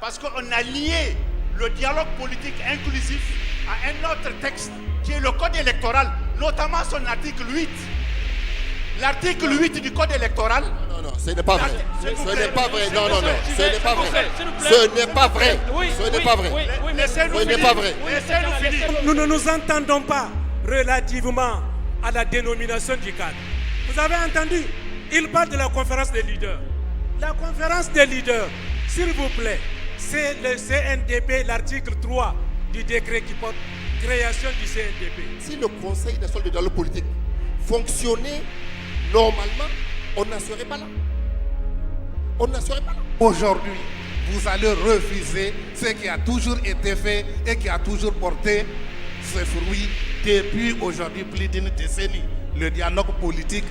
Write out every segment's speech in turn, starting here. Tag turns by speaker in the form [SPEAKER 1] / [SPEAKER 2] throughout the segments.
[SPEAKER 1] Parce qu'on a lié le dialogue politique inclusif à un autre texte qui est le code électoral, notamment son article 8. L'article 8 du code électoral.
[SPEAKER 2] Non, ce n'est pas vrai. Ce n'est pas vrai. Non, ce n'est pas vrai. Ce n'est pas vrai. Ce n'est pas vrai. Ce n'est pas vrai.
[SPEAKER 3] Nous ne nous entendons pas relativement à la dénomination du cadre. Vous avez entendu? Il parle de la conférence des leaders. La conférence des leaders, s'il vous plaît, c'est le CNDP, l'article 3 du décret qui porte création du CNDP.
[SPEAKER 2] Si le Conseil national de dialogue politique fonctionnait normalement, on n'en serait pas là. On n'en serait pas là.
[SPEAKER 4] Aujourd'hui, vous allez refuser ce qui a toujours été fait et qui a toujours porté ses fruits depuis aujourd'hui plus d'une décennie. Le dialogue politique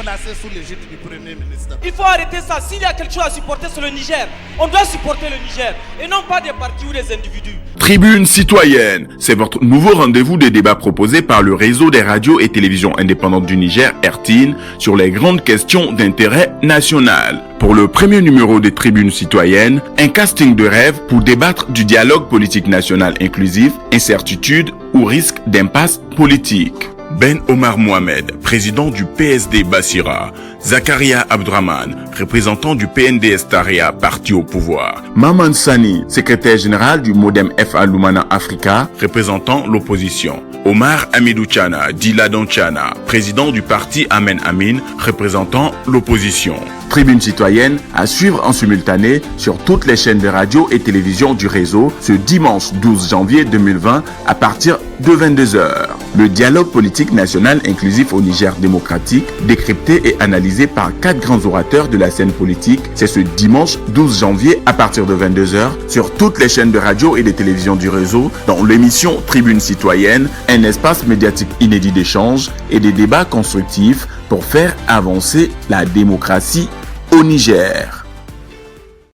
[SPEAKER 4] placé sous l'égide du Premier ministre.
[SPEAKER 5] Il faut arrêter ça. S'il y a quelque chose à supporter sur le Niger, on doit supporter le Niger et non pas des partis ou des individus.
[SPEAKER 6] Tribune citoyenne, c'est votre nouveau rendez-vous des débats proposés par le réseau des radios et télévisions indépendantes du Niger, RTIN, sur les grandes questions d'intérêt national. Pour le premier numéro des Tribunes citoyennes, un casting de rêve pour débattre du dialogue politique national inclusif, incertitude ou risque d'impasse politique. Ben Omar Mohamed, président du PSD Bassira, Zakaria Abdraman, représentant du PNDS Taria, parti au pouvoir, Maman Sani, secrétaire général du Modem FA Lumana Africa, représentant l'opposition, Omar Amidou Tchana, Diladon Tchana, président du parti Amen Amin, représentant l'opposition. Tribune citoyenne à suivre en simultané sur toutes les chaînes de radio et télévision du réseau ce dimanche 12 janvier 2020 à partir de 22h. Le dialogue politique national inclusif au Niger démocratique, décrypté et analysé par 4 grands orateurs de la scène politique, c'est ce dimanche 12 janvier à partir de 22h sur toutes les chaînes de radio et de télévision du réseau dans l'émission Tribune citoyenne, un espace médiatique inédit d'échange et des débats constructifs pour faire avancer la démocratie au Niger.